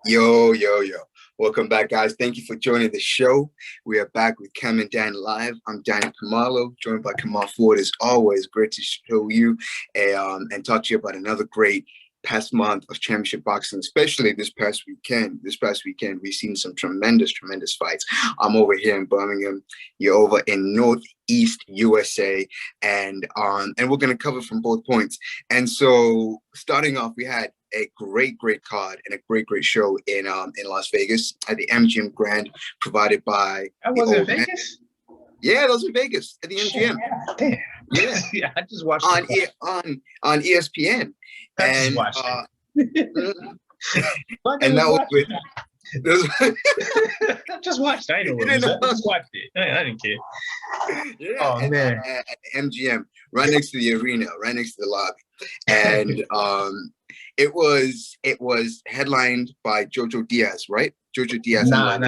Yo, yo, yo. Welcome back, guys. Thank you for joining the show. We are back with Cam and Dan live. I'm Danny Kamalo, joined by Kamal Ford. As always, great to show you and talk to you about another great past month of championship boxing, especially this past weekend. This past weekend, we've seen some tremendous fights. I'm over here in Birmingham. You're over in Northeast USA, and we're going to cover from both points. And so, starting off, we had a great card and a great show in Las Vegas at the MGM Grand, provided by I was in Vegas. Yeah, that was in Vegas at the MGM. Damn. Yeah, yeah, I just watched on ESPN. I just watched it. And that was with. I just watched. I know what it was. I just watched it. I didn't care. Yeah, oh man, at MGM, right next to the arena, right next to the lobby, and it was headlined by Jojo Diaz, right? Jojo Diaz. Nah.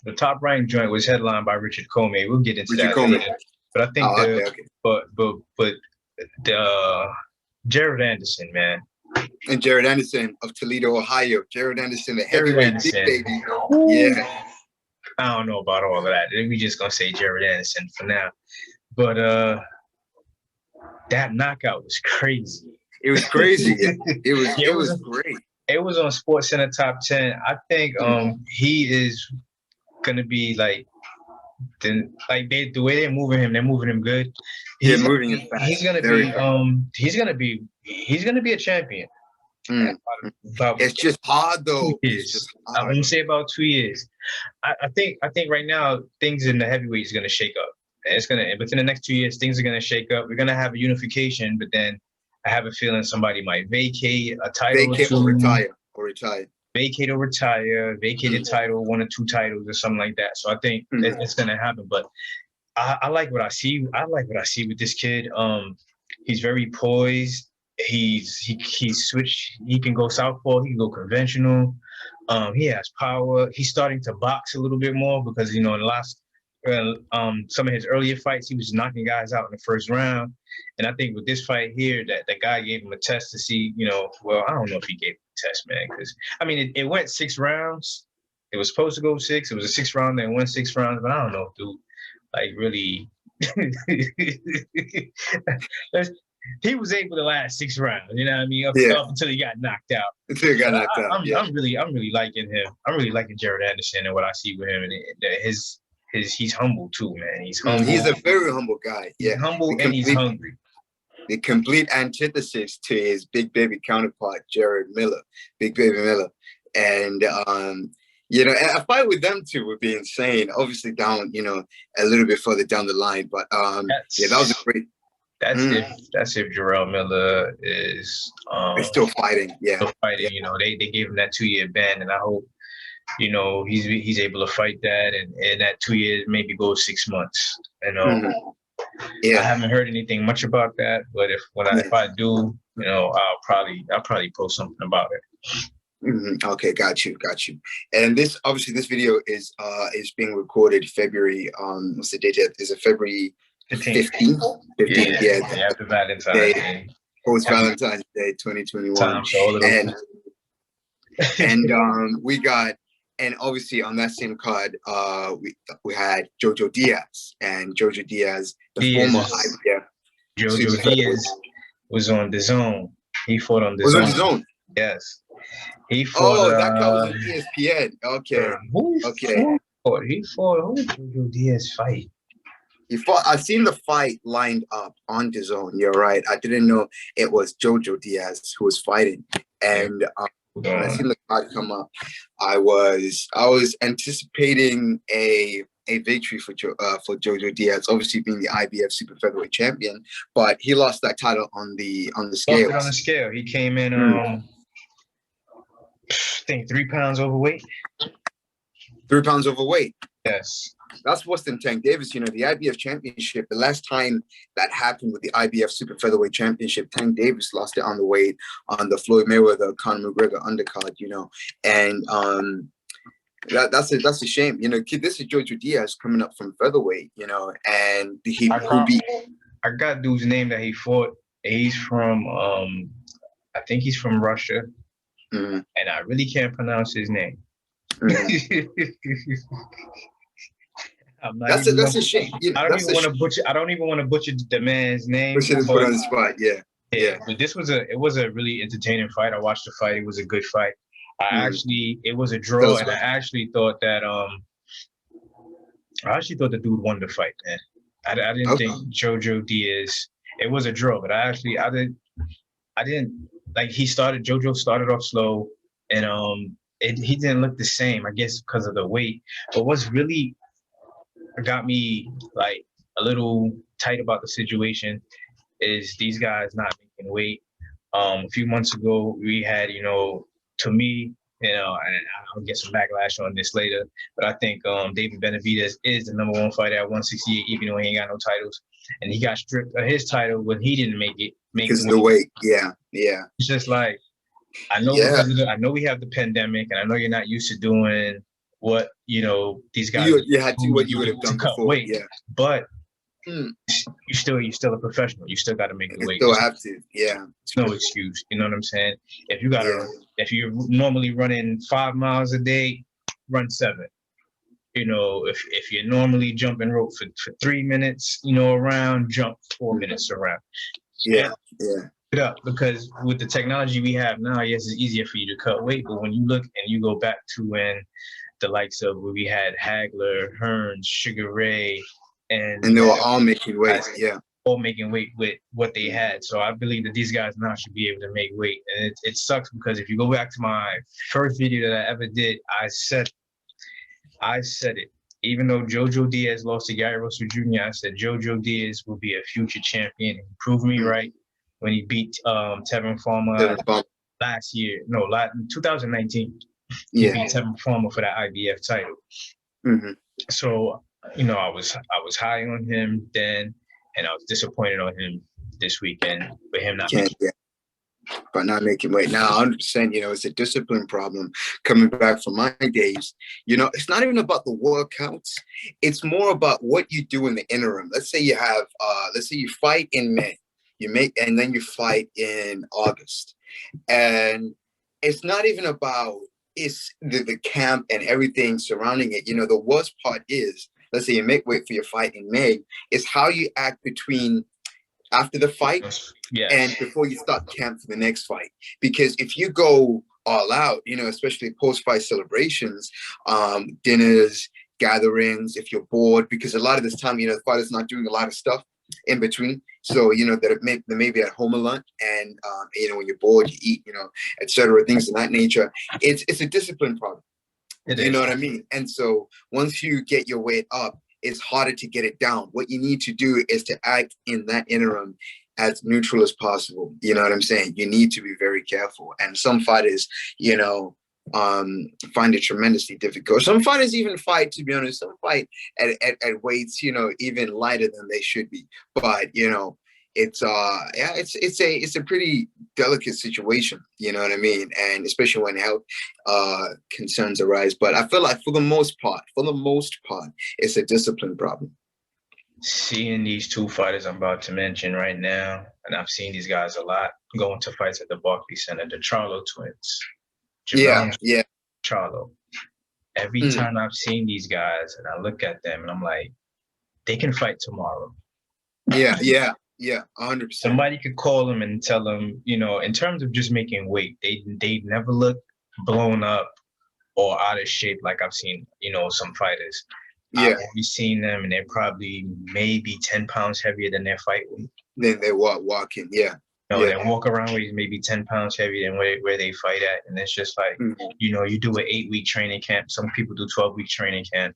The top ranked joint was headlined by Richard Commey. We'll get into that later. But I think but the Jared Anderson, man. And Jared Anderson of Toledo, Ohio. Jared Anderson, the heavyweight big baby. Yeah. I don't know about all of that. We just gonna say Jared Anderson for now. But that knockout was crazy. It was crazy. It was great. It was on Sports Center Top 10. I think he is gonna be the way they're moving him good. He's moving him fast. He's gonna be a champion. It's just hard though. I'm gonna say about 2 years. I think right now things in the heavyweight is gonna shake up. Within the next 2 years things are gonna shake up. We're gonna have a unification, but then I have a feeling somebody might vacate a title, or retire. Vacate or retire, vacate a title, 1 or 2 titles or something like that. So I think it's gonna happen. But I like what I see. I like what I see with this kid. He's very poised. He's switched. He can go southpaw. He can go conventional. He has power. He's starting to box a little bit more because in the last some of his earlier fights he was knocking guys out in the first round. And I think with this fight here, that the guy gave him a test to see. Well, I don't know if he gave him a test, man, because I mean it went 6 rounds. It was supposed to go 6. It was a 6th round. Then went 6 rounds. But I don't know, dude. Really. He was able to last 6 rounds, you know what I mean? Up until he got knocked out. I'm really liking him. I'm really liking Jared Anderson and what I see with him, and he's humble too, man. He's humble. He's a very humble guy. Yeah, he's humble and he's hungry. The complete antithesis to his big baby counterpart, Big Baby Miller, and a fight with them two would be insane. Obviously down, a little bit further down the line, but that was a great. That's if Jarrell Miller is still fighting. Yeah, still fighting. They gave him that 2-year ban, and I hope he's able to fight that, and that 2 years maybe go 6 months. I haven't heard anything much about that, but if I do, I'll probably post something about it. Okay, got you. And this video is being recorded February. What's the date? Is it February 15th? Yeah, after Valentine's Day. Post Valentine's Day 2021. We got, and obviously on that same card, we had Jojo Diaz, the former IBF. Jojo Diaz was on the Zone. He fought on the Zone. Was on the Zone? Yes. He fought. That guy was on ESPN. Okay. Who did Jojo Diaz fight? I've seen the fight lined up on the Zone. You're right. I didn't know it was Jojo Diaz who was fighting. And when I seen the card come up, I was anticipating a victory for Jojo Diaz, obviously being the IBF super featherweight champion, but he lost that title on the scale. On the scale, he came in I think 3 pounds overweight. 3 pounds overweight. Yes. That's worse than Tank Davis. The IBF championship, the last time that happened with the IBF super featherweight championship, Tank Davis lost it on the weight on the Floyd Mayweather, Conor McGregor undercard, and that's a shame. This is Jojo Diaz coming up from featherweight, and I got dude's name that he fought. He's from I think he's from Russia. Mm-hmm. And I really can't pronounce his name. Mm-hmm. That's a shame. You know, I don't even want to butcher. I don't even want to butcher the man's name. We should have put on the spot. Yeah. But it was a really entertaining fight. I watched the fight. It was a good fight. It was a draw, and I actually thought that the dude won the fight, man. I didn't think Jojo Diaz. It was a draw, but I didn't like. Jojo started off slow, and he didn't look the same. I guess because of the weight. But what's really got me like a little tight about the situation is these guys not making weight. A few months ago, we had, to me, and I'll get some backlash on this later, but I think David Benavidez is the number one fighter at 168, even though he ain't got no titles. And he got stripped of his title when he didn't make it. Because of the weight. Yeah. It's just like, I know I know we have the pandemic, and I know you're not used to doing what, these guys you had to, what you would have done before. Weight. Yeah. But you're still a professional. You still got to make the weight. Still have to. Yeah. It's no excuse. You know what I'm saying? If you're normally running 5 miles a day, run 7. If you're normally jumping rope for 3 minutes, around, jump 4 minutes around. Yeah. It up, because with the technology we have now, yes, it's easier for you to cut weight. But when you look and you go back to when the likes of where we had Hagler, Hearns, Sugar Ray, and they were all making weight. All making weight with what they had. So I believe that these guys now should be able to make weight. And it sucks, because if you go back to my first video that I ever did, I said it. Even though Jojo Diaz lost to Gary Russell Jr., I said Jojo Diaz will be a future champion. He proved me right when he beat Tevin Farmer last year. No, in 2019. He beat Tevin Farmer for that IBF title. Mm-hmm. So, I was high on him then, and I was disappointed on him this weekend with him not making weight. Now, 100%, it's a discipline problem coming back from my days. It's not even about the workouts. It's more about what you do in the interim. Let's say you fight in May, and then you fight in August. And it's not even about the camp and everything surrounding it. The worst part is, let's say you make weight for your fight in May, is how you act after the fight and before you start camp for the next fight. Because if you go all out, especially post-fight celebrations, dinners, gatherings, if you're bored, because a lot of this time, the fighter's not doing a lot of stuff in between. So, they may be at home a lot, and, when you're bored, you eat, etc., things of that nature. It's a discipline problem. You know what I mean? And so once you get your weight up, it's harder to get it down. What you need to do is to act in that interim as neutral as possible. You know what I'm saying? You need to be very careful. And some fighters, find it tremendously difficult. Some fighters even fight, to be honest, at weights, even lighter than they should be. But, it's a pretty delicate situation, you know what I mean? And especially when health concerns arise. But I feel like for the most part, it's a discipline problem. Seeing these two fighters I'm about to mention right now, and I've seen these guys a lot going to fights at the Barclays Center, the Charlo twins. Charlo. Every time I've seen these guys and I look at them and I'm like, they can fight tomorrow. Yeah, 100%. Somebody could call them and tell them, in terms of just making weight, they never look blown up or out of shape like I've seen, some fighters. I've always seen them, and they're probably maybe 10 pounds heavier than their fight weight. Then they walking, they walk around weight maybe 10 pounds heavier than where they fight at. And it's just like, you do an 8-week training camp. Some people do 12-week training camp.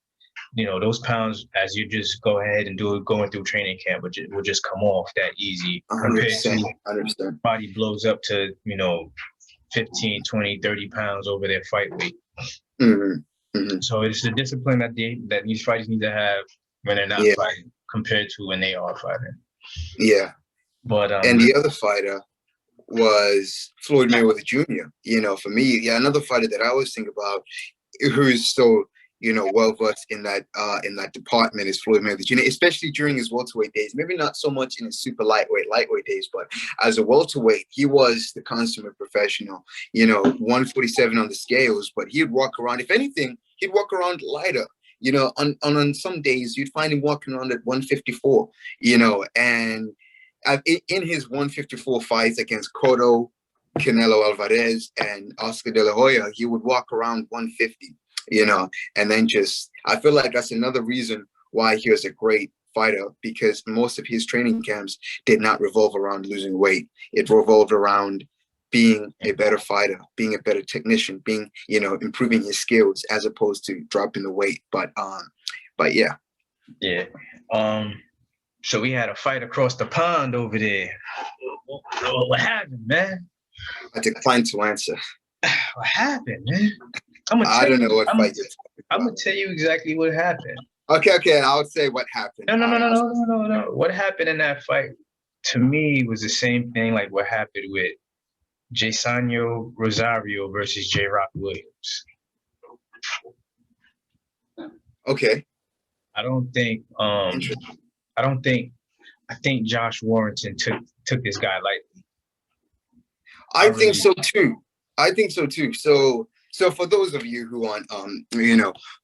Those pounds, as you just go ahead and going through training camp, will just come off that easy. 100%. Body blows up to, 15, 20, 30 pounds over their fight weight. So it's the discipline that these fighters need to have when they're not fighting compared to when they are fighting. Yeah. But and the other fighter was Floyd Mayweather Jr. For me, another fighter that I always think about, who's so, well versed in that department is Floyd Mayweather Jr., especially during his welterweight days. Maybe not so much in his super lightweight days, but as a welterweight, he was the consummate professional. 147 on the scales, but he'd walk around. If anything, he'd walk around lighter. On some days you'd find him walking around at 154. And in his 154 fights against Cotto, Canelo Alvarez, and Oscar De La Hoya, he would walk around 150. And then I feel like that's another reason why he was a great fighter, because most of his training camps did not revolve around losing weight. It revolved around being a better fighter, being a better technician, being, improving his skills as opposed to dropping the weight. But yeah. Yeah. So we had a fight across the pond over there. What happened, man? I declined to answer. What happened, man? I don't know what fight you're talking about. I'm gonna tell you exactly what happened. Okay. I'll say what happened. No. What happened in that fight to me was the same thing like what happened with Jairzinho Rosario versus J. Rock Williams. Okay. I think Josh Warrington took this guy lightly. I think so too. So for those of you who aren't, who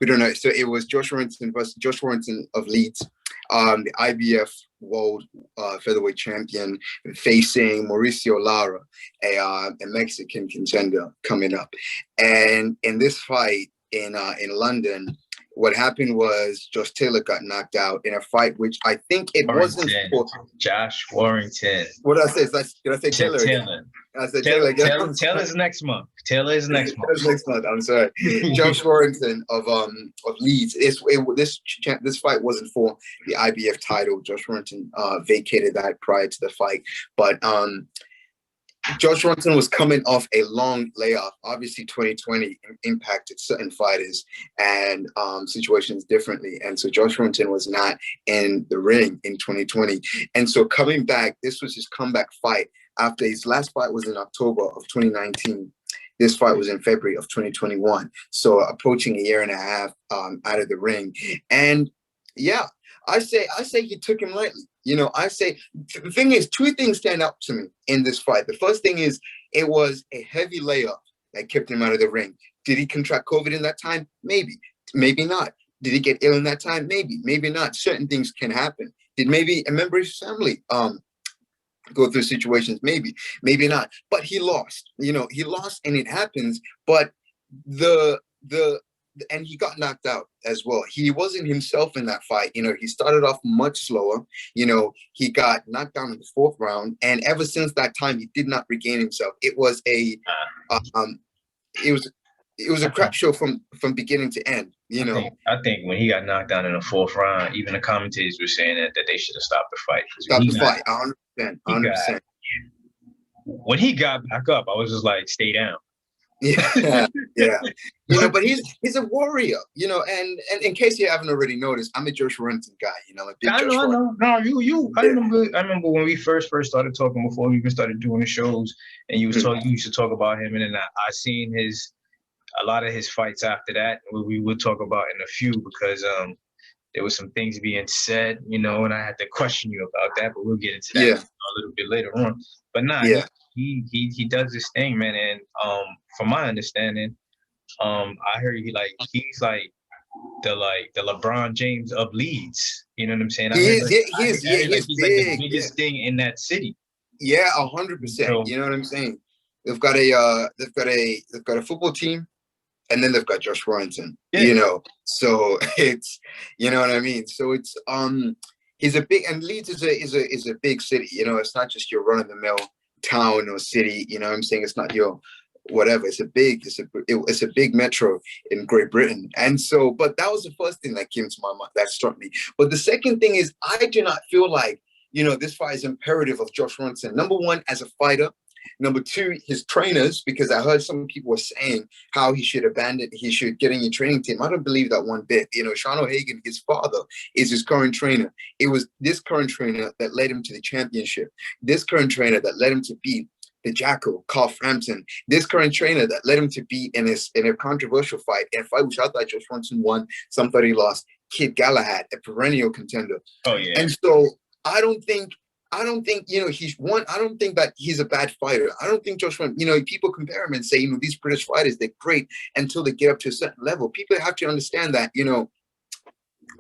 don't know, so it was Josh Warrington versus Josh Warrington of Leeds, the IBF World Featherweight Champion, facing Mauricio Lara, a Mexican contender coming up. And in this fight in London, what happened was Josh Taylor got knocked out in a fight, which I think it wasn't for Josh Warrington. What did I say? Did I say Taylor? I said Taylor again. Taylor's next month. Taylor's next month. I'm sorry. Josh Warrington of Leeds. This fight wasn't for the IBF title. Josh Warrington vacated that prior to the fight, but Josh Warrington was coming off a long layoff. Obviously, 2020 impacted certain fighters and situations differently. And so Josh Warrington was not in the ring in 2020. And so coming back, this was his comeback fight. After his last fight was in October of 2019. This fight was in February of 2021. So approaching a year and a half out of the ring. And yeah, I say he took him lightly. I say the thing is, two things stand out to me in this fight. The first thing is it was a heavy layoff that kept him out of the ring. Did he contract COVID in that time? Maybe not. Did he get ill in that time? Maybe not. Certain things can happen. Did maybe a member of his family go through situations? Maybe not. But he lost. He lost, and it happens. But and he got knocked out as well. He wasn't himself in that fight. He started off much slower. He got knocked down in the fourth round, and ever since that time, he did not regain himself. It was a crap show from beginning to end. I think when he got knocked down in the fourth round, even the commentators were saying that they should have stopped the fight. Stop the fight, 100%. When he got back up, I was just like, stay down. Yeah. But he's a warrior, and in case you haven't already noticed, I'm a Josh Warrington guy, I know. No, you. I remember when we first started talking, before we even started doing the shows, and you used to talk about him, and then I seen a lot of his fights after that. We would talk about in a few, because there was some things being said, and I had to question you about that, but we'll get into that a little bit later on. But he does this thing, man, and from my understanding, I heard he's like the LeBron James of Leeds. You know what I'm saying? He's big. He's like the biggest thing in that city. Yeah, 100%. You know what I'm saying? They've got a football team, and then they've got Josh Warrington. Yeah. So it's, you know what I mean. So it's he's a big, and Leeds is a big city. It's not just your run of the mill town or city. You know what I'm saying? It's not your whatever. It's a big metro in Great Britain. And so, but that was the first thing that came to my mind, that struck me. But the second thing is, I do not feel like, this fight is imperative of Josh Warrington. Number one, as a fighter. Number two, his trainers, because I heard some people were saying how he should get in your training team. I don't believe that one bit. Sean O'Hagan, his father, is his current trainer. It was this current trainer that led him to the championship. This current trainer that led him to beat the Jackal, Carl Frampton, this current trainer that led him to be in a controversial fight, in a fight which I thought Josh Warrington won, some thought he lost. Kid Galahad, a perennial contender. Oh yeah. And so I don't think he's one. I don't think that he's a bad fighter. I don't think Josh Warrington, people compare him and say, these British fighters, they're great until they get up to a certain level. People have to understand that,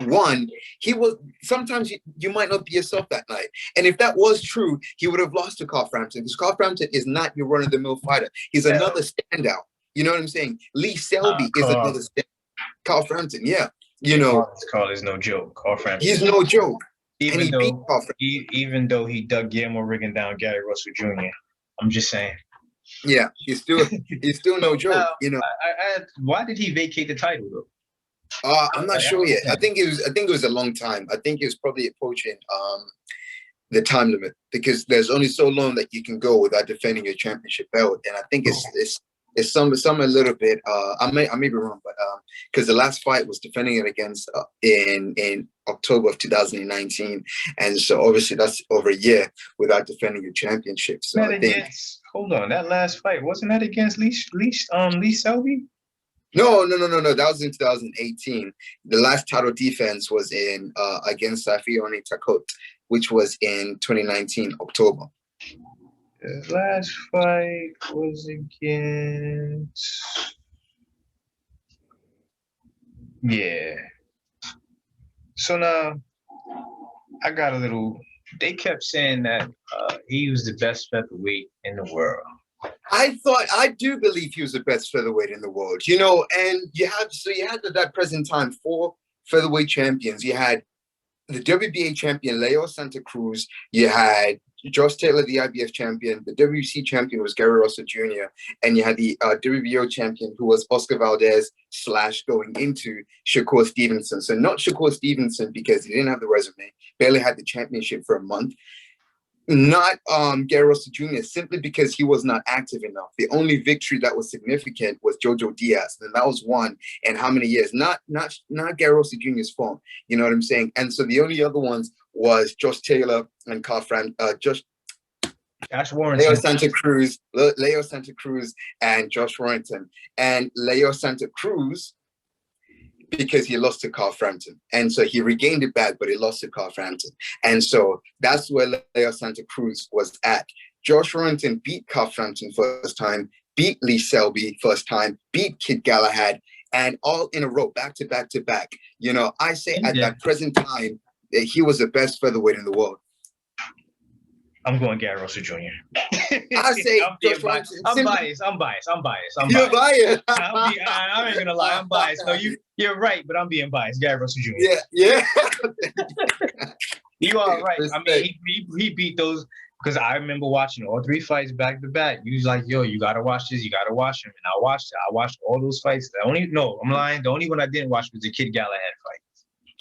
one, he was sometimes you might not be yourself that night. And if that was true, he would have lost to Carl Frampton, because Carl Frampton is not your run-of-the-mill fighter. He's another standout. You know what I'm saying? Lee Selby is another standout. Carl Frampton, yeah. Carl is no joke. Carl Frampton. He's no joke. Even though he dug Guillermo Riggin down Gary Russell Jr. I'm just saying. Yeah, he's still no joke. Why did he vacate the title though? I'm not sure yet. I think it was a long time. I think it was probably approaching the time limit, because there's only so long that you can go without defending your championship belt. And I think it's some a little bit. I may be wrong, but because the last fight was defending it against in October of 2019, and so obviously that's over a year without defending your championship. So hold on, that last fight wasn't that against Lee Selby? No. That was in 2018. The last title defense was in against Safione Takot, which was in 2019 October. The last fight was against. Yeah. So now I got a little. They kept saying that he was the best featherweight in the world. I do believe he was the best featherweight in the world, and you had at that present time 4 featherweight champions. You had the WBA champion, Leo Santa Cruz. You had Josh Taylor, the IBF champion. The WC champion was Gary Russell Jr. And you had the WBO champion, who was Oscar Valdez / going into Shakur Stevenson. So not Shakur Stevenson because he didn't have the resume, barely had the championship for a month. Not Gary Russell Jr. simply because he was not active enough. The only victory that was significant was Jojo Diaz, and that was one in how many years? Not Gary Russell Jr.'s fault. You know what I'm saying? And so the only other ones was Josh Taylor and Josh Warrington. Leo Santa Cruz and Josh Warrington. And Leo Santa Cruz, because he lost to Carl Frampton. And so he regained it back, but he lost to Carl Frampton. And so that's where Leo Santa Cruz was at. Josh Warrington beat Carl Frampton first time, beat Lee Selby first time, beat Kid Galahad, and all in a row, back to back to back. I say at that present time that he was the best featherweight in the world. I'm going Gary Russell Jr. I say I'm biased. I'm biased. You're biased. I ain't gonna lie. I'm biased. No, you're right, but I'm being biased. Gary Russell Jr. Yeah. You are right. I mean, he beat those, because I remember watching all 3 fights back to back. He was like, "Yo, you gotta watch this. You gotta watch him." And I watched it. I watched all those fights. I'm lying. The only one I didn't watch was the Kid Galahad fight.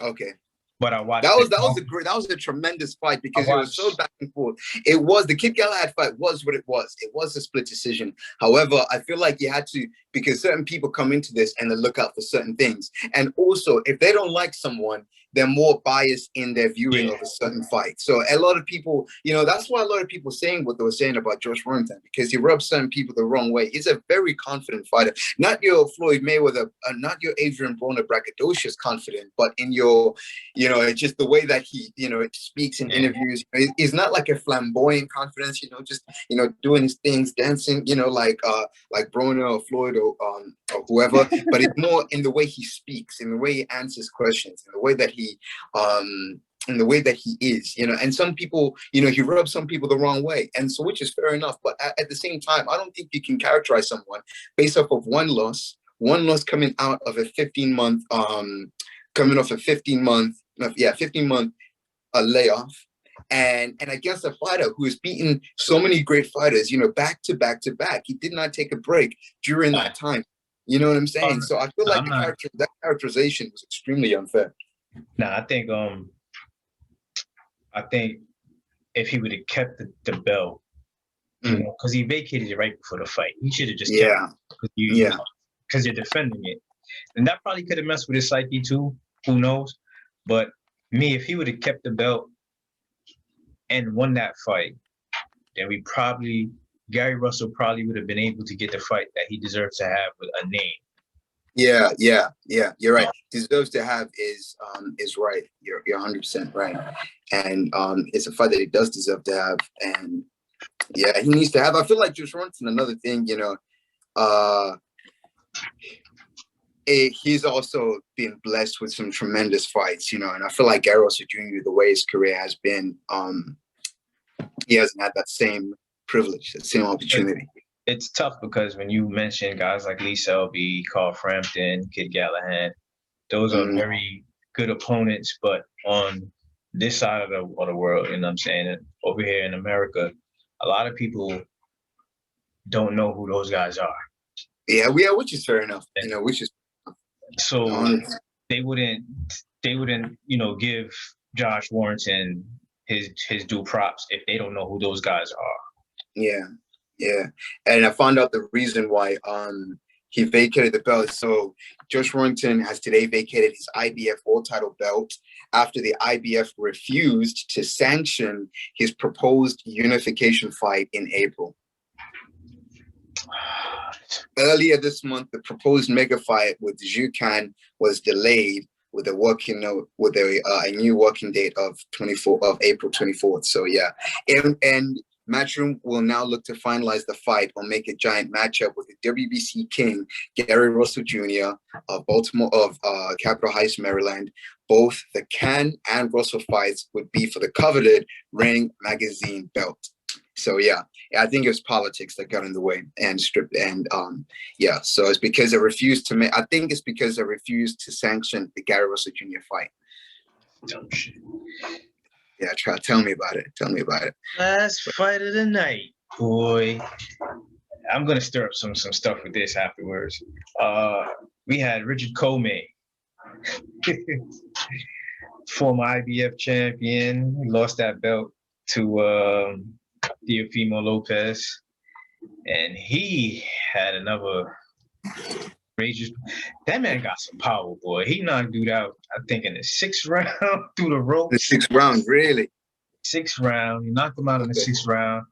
Okay. But I watched. That was a tremendous fight, because it was so back and forth. It was the Kid Galahad fight was what it was. It was a split decision. However, I feel like you had to, because certain people come into this and they look out for certain things, and also if they don't like someone, they're more biased in their viewing of a certain fight. So a lot of people, that's why a lot of people saying what they were saying about Josh Warrington, because he rubs certain people the wrong way. He's a very confident fighter, not your Floyd Mayweather, not your Adrian Broner braggadocious confident, but in your, it's just the way that he, speaks in interviews. He's not like a flamboyant confidence, just, doing his things, dancing, like Broner or Floyd or whoever, but it's more in the way he speaks, in the way he answers questions, in the way that he in the way that he is, and some people, he rubs some people the wrong way, and so, which is fair enough. But at the same time, I don't think you can characterize someone based off of one loss coming out of a 15-month, layoff, and against a fighter who has beaten so many great fighters, back to back to back. He did not take a break during that time. You know what I'm saying? So I feel like that characterization was extremely unfair. Nah, I think if he would have kept the belt, because he vacated it right before the fight, he should have just kept it, because you're defending it, and that probably could have messed with his psyche too. Who knows? But if he would have kept the belt and won that fight, then we probably Gary Russell probably would have been able to get the fight that he deserves to have with a name. Yeah. You're right. Deserves to have is right. You're 100% right. And it's a fight that he does deserve to have. And yeah, he needs to have. I feel like Josh Warrington, another thing, he's also been blessed with some tremendous fights, and I feel like Gary Russell Jr., the way his career has been, he hasn't had that same privilege, that same opportunity. It's tough because when you mention guys like Lee Selby, Carl Frampton, Kid Gallahan, those are very good opponents, but on this side of the world, you know what I'm saying, over here in America, a lot of people don't know who those guys are. Yeah, which is fair enough. Which is so they wouldn't, give Josh Warrington his due props if they don't know who those guys are. Yeah. And I found out the reason why he vacated the belt. So Josh Warrington has today vacated his IBF world title belt after the IBF refused to sanction his proposed unification fight in April. Earlier this month, the proposed mega fight with Zhu Kan was delayed with a new working date of April 24th. So yeah, and Matchroom will now look to finalize the fight or make a giant matchup with the WBC king Gary Russell Jr. of Capitol Heights, Maryland. Both the Can and Russell fights would be for the coveted Ring Magazine belt. So yeah, I think it was politics that got in the way and stripped. And so it's because they refused to I think it's because they refused to sanction the Gary Russell Jr. fight. Dumb shit. Yeah, tell me about it. Last fight of the night, boy. I'm gonna stir up some stuff with this afterwards. We had Richard Commey, former IBF champion, lost that belt to Teofimo Lopez, and he had another outrageous. That man got some power, boy. He knocked dude out, I think, in the 6th round through the ropes. The 6th round, really? 6th round. He knocked him out in the 6th round.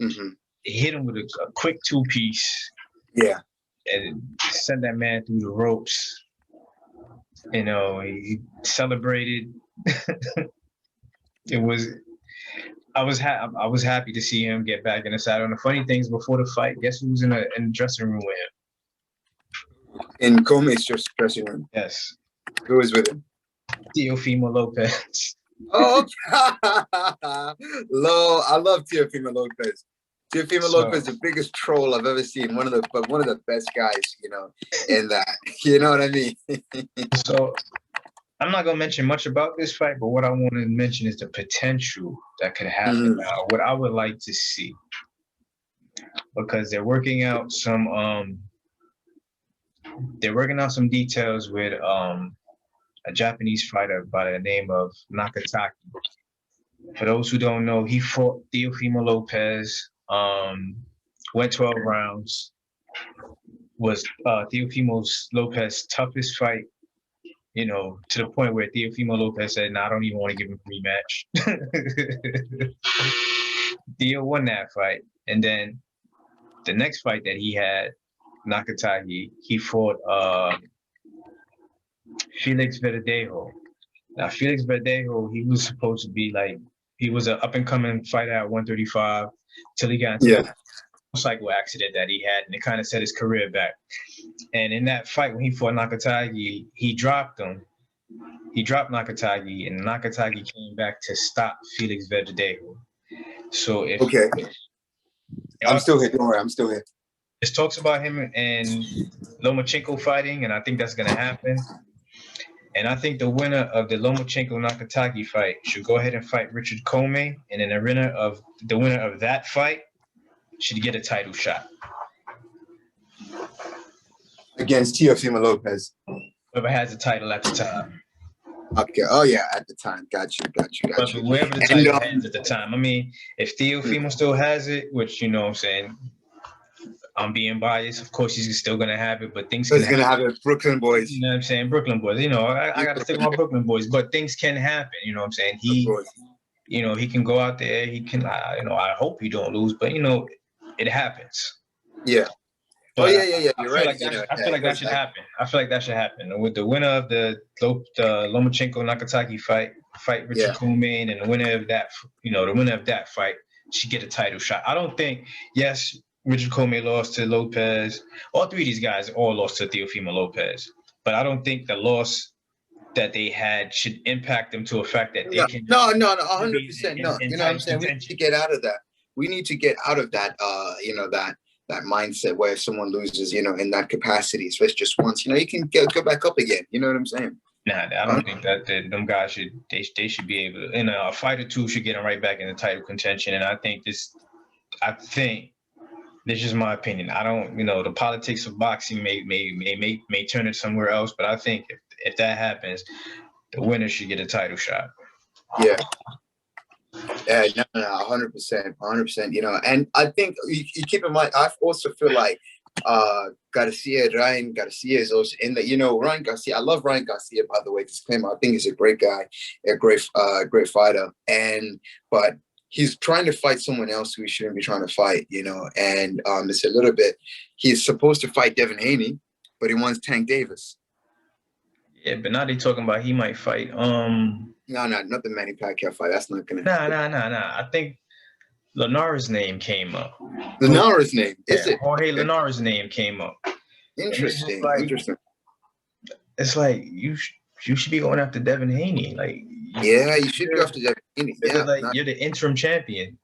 Mm-hmm. He hit him with a quick 2-piece. Yeah. And sent that man through the ropes. He celebrated. I was happy to see him get back in the saddle. And the funny thing is, before the fight, guess who was in the dressing room with him? In Commey's dressing room. Yes. Who was with him? Teofimo Lopez. Oh, I love Teofimo Lopez. Teofimo Lopez, the biggest troll I've ever seen. One of the best guys, in that. You know what I mean? So I'm not gonna mention much about this fight, but what I want to mention is the potential that could happen now. What I would like to see, because they're working out some details with a Japanese fighter by the name of Nakataki. For those who don't know, he fought Teofimo Lopez, went 12 rounds, was Teofimo Lopez's toughest fight, to the point where Teofimo Lopez said, "No, I don't even want to give him a rematch." Theo won that fight. And then the next fight that he had, Nakatagi, he fought Felix Verdejo. Now, Felix Verdejo, he was supposed to be he was an up-and-coming fighter at 135 till he got into a motorcycle accident that he had, and it kind of set his career back. And in that fight, when he fought Nakatagi, he dropped him. He dropped Nakatagi, and Nakatagi came back to stop Felix Verdejo. So I'm still here. Don't worry, I'm still here. There's talks about him and Lomachenko fighting, and I think that's going to happen. And I think the winner of the Lomachenko-Nakatagi fight should go ahead and fight Richard Commey, and then the winner of that fight should get a title shot against Teofimo Lopez. Whoever has the title at the time. Okay. Oh yeah, at the time. Got you. But whoever the title has at the time. I mean, if Teofimo still has it, which what I'm saying, I'm being biased. Of course, he's still gonna have it, but things. He's gonna have it. Brooklyn boys. You know what I'm saying? Brooklyn boys. I gotta stick with my Brooklyn boys, but things can happen. You know what I'm saying? He can go out there. He can. I hope he don't lose, but it happens. Yeah. But yeah. You're right. I feel like that should happen. I feel like that should happen. With the winner of the Lomachenko Nakataki fight Richard Commey, and the winner of that fight should get a title shot. I don't think, yes, Richard Commey lost to Lopez. All three of these guys all lost to Teofimo Lopez. But I don't think the loss that they had should impact them to a fact that they can. No, 100%. No, you know what I'm saying? We need to get out of that. We need to get out of that, that mindset where if someone loses, in that capacity, especially just once, you can go back up again. You know what I'm saying? Nah, I don't think that them guys should be able to. A fight or two should get them right back in the title contention. And I think this is my opinion. I don't, the politics of boxing may turn it somewhere else, but I think if that happens, the winner should get a title shot. Yeah. Yeah, no, 100%, and I think you keep in mind, I also feel like Ryan Garcia is also in that, Ryan Garcia, I love Ryan Garcia, by the way, disclaimer, I think he's a great guy, a great fighter, but he's trying to fight someone else who he shouldn't be trying to fight, and it's a little bit, he's supposed to fight Devin Haney, but he wants Tank Davis. Yeah, but now they're talking about he might fight. No, not the Manny Pacquiao fight. That's not gonna. Nah. I think Linares' name came up. Linares' name is it? Jorge Linares' name came up. Interesting. Interesting. It's like you should be going after Devin Haney. Like, yeah, you should go after Devin Haney. Yeah, you're the interim champion,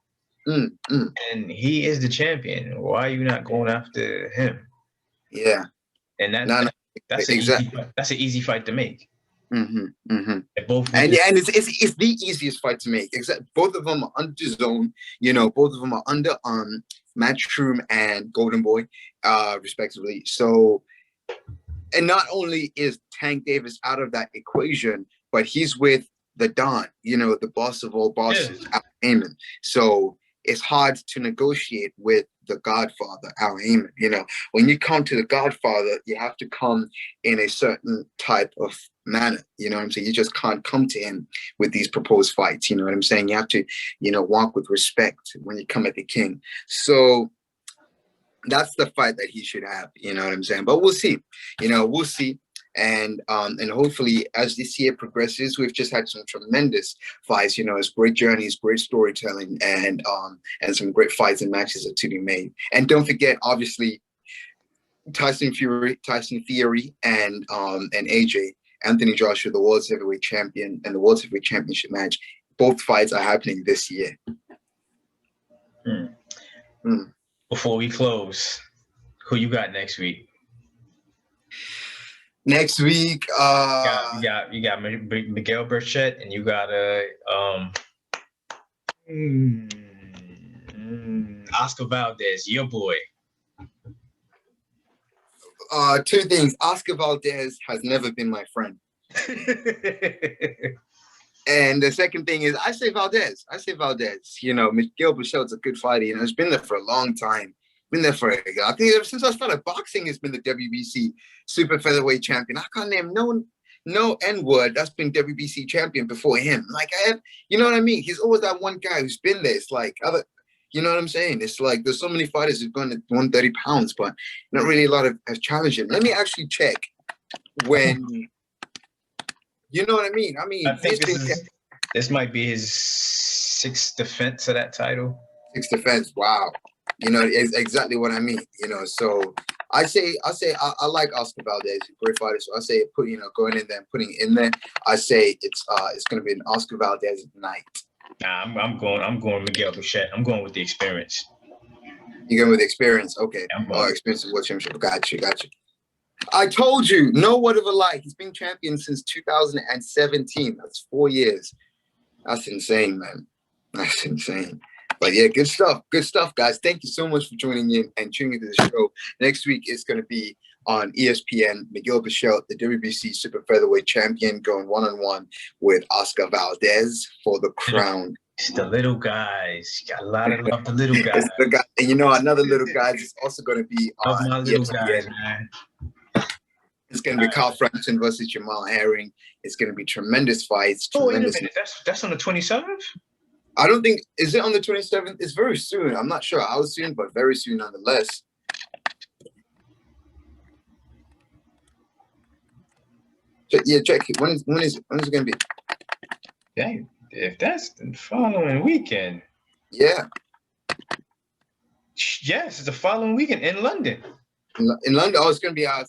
and he is the champion. Why are you not going after him? Yeah, and that's an easy fight to make. And it's the easiest fight to make. Except both of them are under zone. Both of them are under Matchroom and Golden Boy, respectively. So, and not only is Tank Davis out of that equation, but he's with the Don. The boss of all bosses, Al Heyman. So it's hard to negotiate with the Godfather, Al Heyman. When you come to the Godfather, you have to come in a certain type of manner. You know what I'm saying? You just can't come to him with these proposed fights. You know what I'm saying? You have to, walk with respect when you come at the king. So that's the fight that he should have. You know what I'm saying? But we'll see. We'll see. And hopefully as this year progresses, we've just had some tremendous fights. It's great journeys, great storytelling, and some great fights and matches are to be made. And don't forget, obviously, Tyson Fury, and AJ, Anthony Joshua, the world's heavyweight champion, and the world's heavyweight championship match. Both fights are happening this year. Before we close, who you got next week? Next week, you got Miguel Berchelt, and you got Oscar Valdez, your boy. Two things. Oscar Valdez has never been my friend. And the second thing is, I say Valdez. Miguel Berchelt's a good fighter. He's been there for a long time. I think ever since I started boxing, he's been the WBC super featherweight champion. I can't name no N-word that's been WBC champion before him. Like, you know what I mean? He's always that one guy who's been there. It's like you know what I'm saying? It's like there's so many fighters who've gone to 130 pounds, but not really a lot have challenged him. Let me actually check when. You know what I mean? I think this might be his sixth defense of that title. Sixth defense. Wow. It's exactly what I mean. So I say I like Oscar Valdez, a great fighter. So I say going in there and putting it in there. I say it's going to be an Oscar Valdez night. Nah, I'm going Miguel Berchelt. I'm going with the experience. You're going with the experience, okay? Experience of world championship. Got you. I told you, no word of a lie. He's been champion since 2017. That's 4 years. That's insane, man. That's insane. But yeah, good stuff, guys. Thank you so much for joining in and tuning into the show. Next week is going to be on ESPN. Miguel Berchelt, the WBC super featherweight champion, going one-on-one with Oscar Valdez for the crown. It's the little guys. You got a lot of love, the little guys. And another little guy is also going to be on my little guys, man. It's going to be Carl Frampton versus Jamal Herring. It's going to be tremendous fights. Wait a minute. That's on the 27th? I don't think, is it on the 27th? It's very soon. I'm not sure how soon, but very soon nonetheless. Yeah, check it. When is it going to be? Dang, if that's the following weekend. Yeah. Yes, it's the following weekend in London. In London, oh, it's gonna be on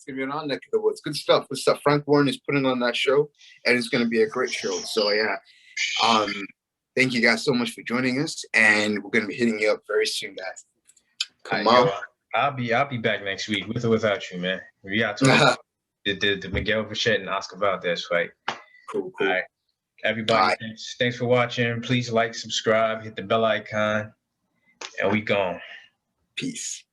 neck of the woods. Good stuff. Good stuff. Frank Warren is putting on that show, and it's gonna be a great show. So yeah, thank you guys so much for joining us, and we're gonna be hitting you up very soon, guys. Come on. I'll be back next week with or without you, man. We got to talk the Miguel Berchelt and Oscar Valdez fight. Cool. All right, everybody. Thanks for watching. Please like, subscribe, hit the bell icon, and we gone. Peace.